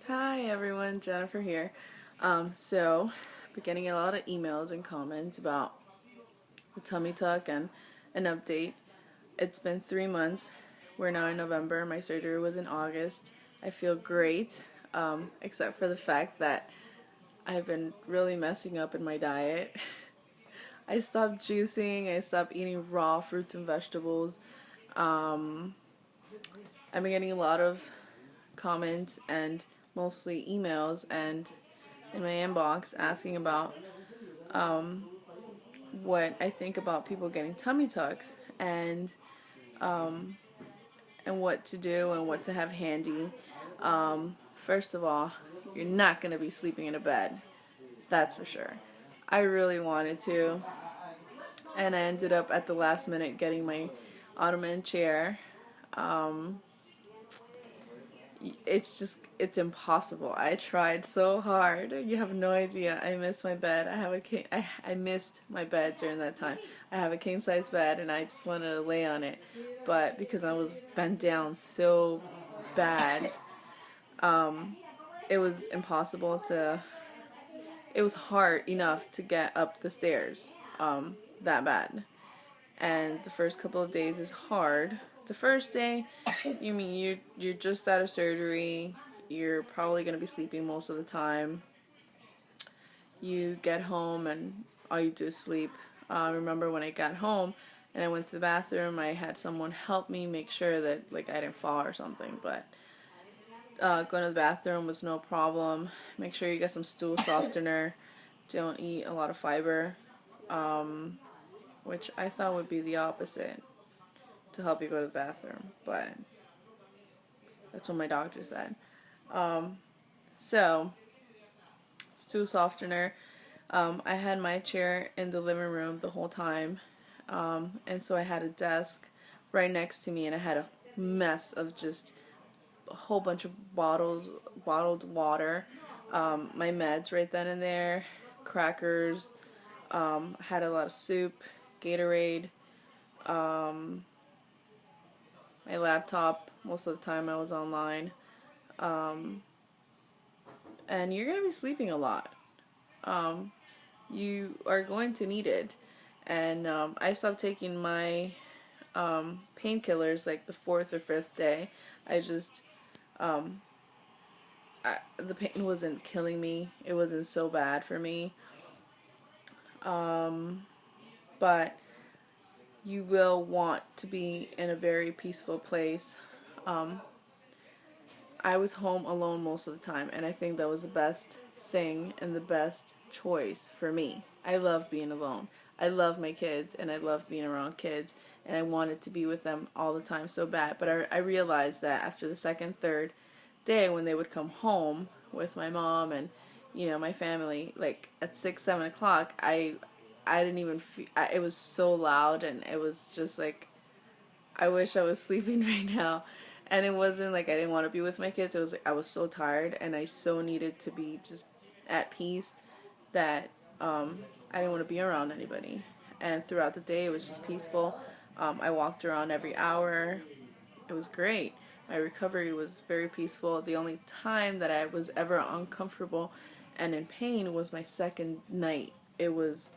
Hi everyone, Jennifer here. So, been getting a lot of emails and comments about the tummy tuck and an update. It's been 3 months. We're now in November. My surgery was in August. I feel great, except for the fact that I've been really messing up in my diet. I stopped juicing. I stopped eating raw fruits and vegetables. Um, I've been getting a lot of comments and mostly emails and in my inbox asking about what I think about people getting tummy tucks and what to do and what to have handy. First of all, you're not going to be sleeping in a bed. That's for sure. I really wanted to, and I ended up at the last minute getting my ottoman chair. Um, it's impossible. I tried so hard. You have no idea. I missed my bed. I missed my bed during that time. I have a king size bed and I just wanted to lay on it, but because I was bent down so bad, it was impossible to. It was hard enough to get up the stairs. That bad. And the first couple of days is hard. The first day, you're just out of surgery. You're probably gonna be sleeping most of the time. You get home and all you do is sleep. I remember when I got home and I went to the bathroom, I had someone help me make sure that like I didn't fall or something. But going to the bathroom was no problem. Make sure you get some stool softener. Don't eat a lot of fiber, which I thought would be the opposite to help you go to the bathroom, but that's what my doctor said. So, stool softener. I had my chair in the living room the whole time, and so I had a desk right next to me, and I had a mess of just a whole bunch of bottled water, my meds right then and there, crackers, had a lot of soup, Gatorade, my laptop. Most of the time I was online. And you're going to be sleeping a lot. You are going to need it. And I stopped taking my painkillers like the fourth or fifth day. I just, the pain wasn't killing me. It wasn't so bad for me. But you will want to be in a very peaceful place. I was home alone most of the time, and I think that was the best thing and the best choice for me. I love being alone. I love my kids, and I love being around kids, and I wanted to be with them all the time so bad. But I realized that after the second, third day, when they would come home with my mom and my family, like at 6, 7 o'clock, I didn't even feel. It was so loud, and it was just like I wish I was sleeping right now. And it wasn't like I didn't want to be with my kids. It was like I was so tired and I so needed to be just at peace that I didn't want to be around anybody. And throughout the day, it was just peaceful. I walked around every hour. It was great. My recovery was very peaceful. The only time that I was ever uncomfortable and in pain was my second night. It was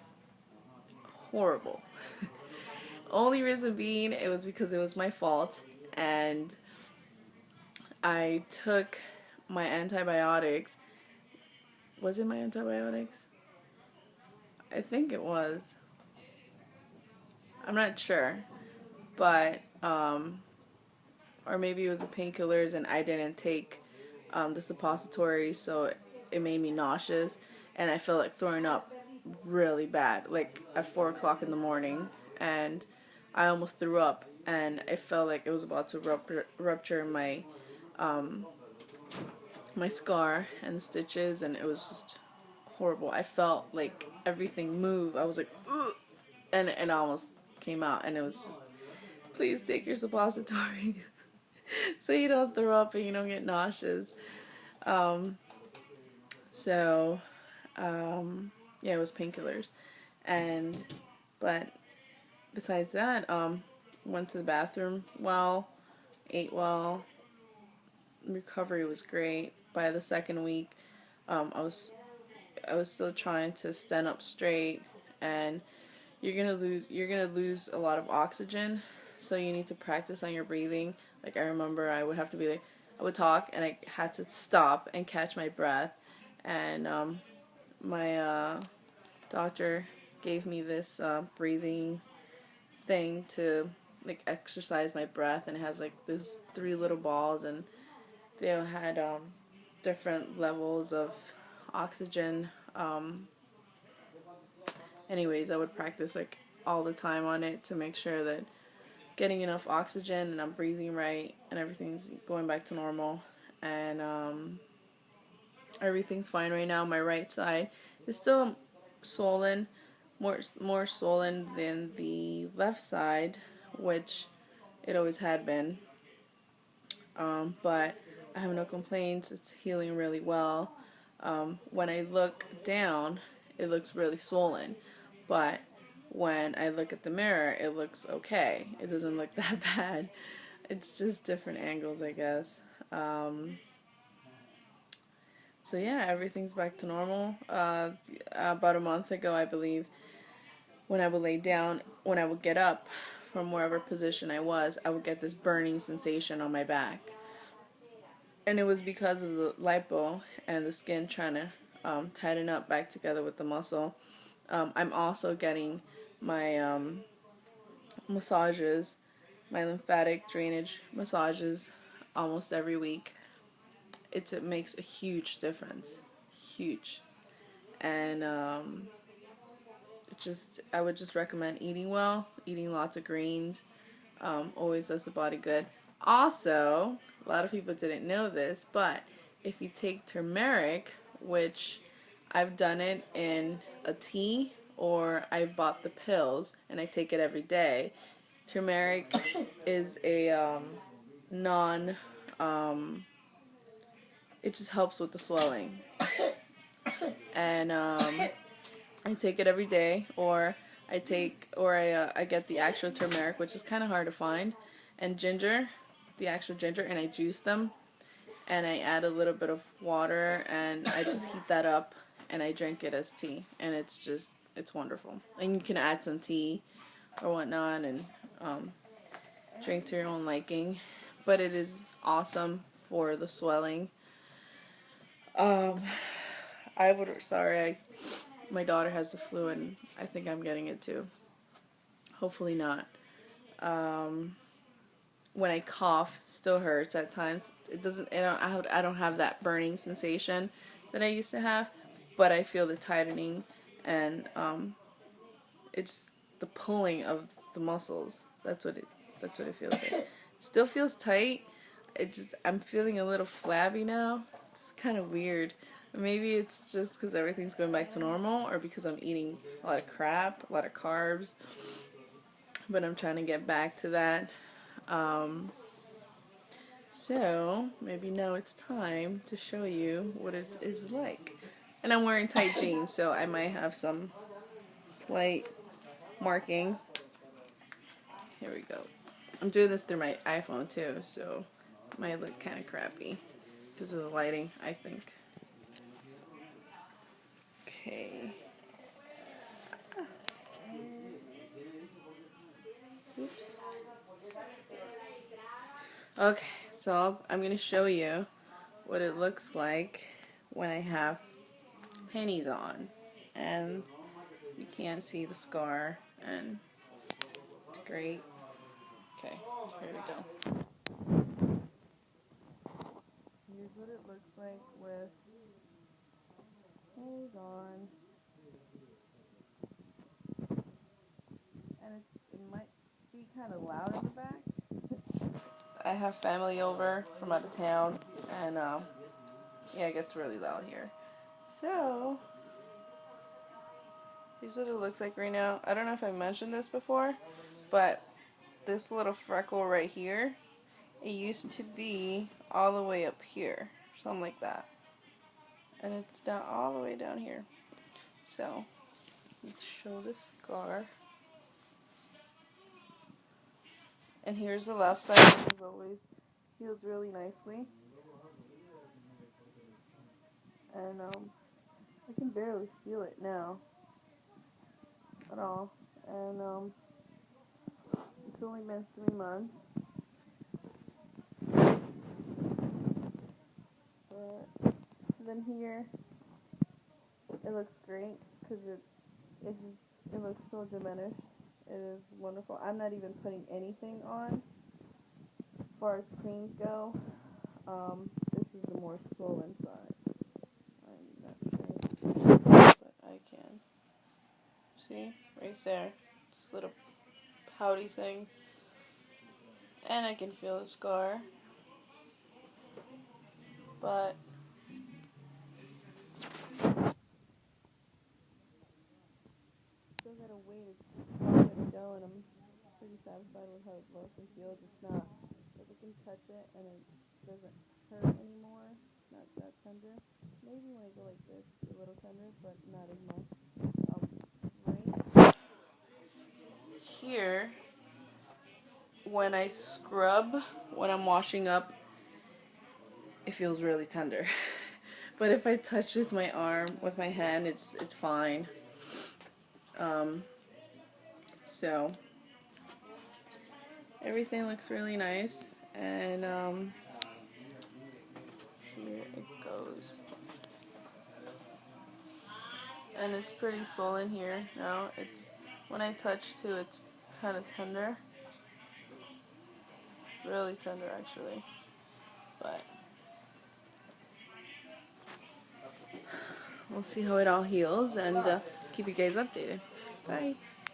horrible. Only reason being, it was because it was my fault, and I took my antibiotics. Was it my antibiotics? I think it was. I'm not sure. But, or maybe it was the painkillers and I didn't take the suppository, so it made me nauseous. And I felt like throwing up really bad, like at 4 o'clock in the morning. And I almost threw up. And it felt like it was about to rupture my scar and the stitches, and it was just horrible. I felt like everything moved. I was like, ugh, and it almost came out, and it was just, please take your suppositories so you don't throw up and you don't get nauseous. So, yeah, it was painkillers, and but besides that, went to the bathroom well, ate well, recovery was great. By the second week, I was still trying to stand up straight, and you're gonna lose a lot of oxygen, so you need to practice on your breathing. Like, I remember I would have to be like, I would talk and I had to stop and catch my breath, and my doctor gave me this breathing thing to like exercise my breath, and it has like this 3 little balls, and they all had different levels of oxygen. Anyways, I would practice like all the time on it to make sure that getting enough oxygen and I'm breathing right and everything's going back to normal. And everything's fine right now. My right side is still swollen, more swollen than the left side, which it always had been. But I have no complaints. It's healing really well. When I look down, it looks really swollen, but when I look at the mirror, it looks okay. It doesn't look that bad. It's just different angles, I guess. So yeah, everything's back to normal. About a month ago, I believe, when I would lay down, when I would get up from wherever position I was, I would get this burning sensation on my back. And it was because of the lipo and the skin trying to tighten up back together with the muscle. I'm also getting my massages, my lymphatic drainage massages almost every week. It makes a huge difference. Huge. And I would just recommend eating well, eating lots of greens. Always does the body good. Also, a lot of people didn't know this, but if you take turmeric, which I've done it in a tea, or I bought the pills and I take it every day. Turmeric is a non. It just helps with the swelling, and I take it every day, or I get the actual turmeric, which is kind of hard to find, and ginger, the actual ginger, and I juice them, and I add a little bit of water, and I just heat that up, and I drink it as tea, and it's wonderful. And you can add some tea or whatnot, and drink to your own liking, but it is awesome for the swelling. My daughter has the flu, and I think I'm getting it too. Hopefully not. When I cough, it still hurts at times. It doesn't. I don't have that burning sensation that I used to have, but I feel the tightening, and it's the pulling of the muscles. That's what it feels like. It still feels tight. I'm feeling a little flabby now. It's kind of weird. Maybe it's just because everything's going back to normal, or because I'm eating a lot of crap, a lot of carbs. But I'm trying to get back to that. So maybe now it's time to show you what it is like. And I'm wearing tight jeans, so I might have some slight markings. Here we go. I'm doing this through my iPhone too, so it might look kind of crappy because of the lighting, I think. Okay. Oops. Okay, so I'm going to show you what it looks like when I have pennies on. And you can't see the scar, and it's great. Okay, here we go. Here's what it looks like with pennies on. And it might be kind of loud in the back. I have family over from out of town, and yeah, it gets really loud here. So, here's what it looks like right now. I don't know if I mentioned this before, but this little freckle right here, it used to be all the way up here, something like that. And it's down all the way down here. So, let's show the scar. And here's the left side, as always, heals really nicely. and I can barely feel it now at all. And it's only been 3 months, but then here it looks great because it looks so diminished. It is wonderful. I'm not even putting anything on as far as creams go. This is the more swollen side. I'm not sure, but I can see right there. This little pouty thing, and I can feel the scar, but still got a way to go, and I'm pretty satisfied with how it looks and feels. It's not like I can touch it and it doesn't hurt anymore. It's not that tender. Maybe when I go like this, it's a little tender, but not as much. Right here, when I scrub, when I'm washing up, it feels really tender. But if I touch with my arm, with my hand, it's fine. So everything looks really nice, and here it goes. And it's pretty swollen here now. It's when I touch too, it's kind of tender, really tender actually. But we'll see how it all heals, and keep you guys updated. Bye.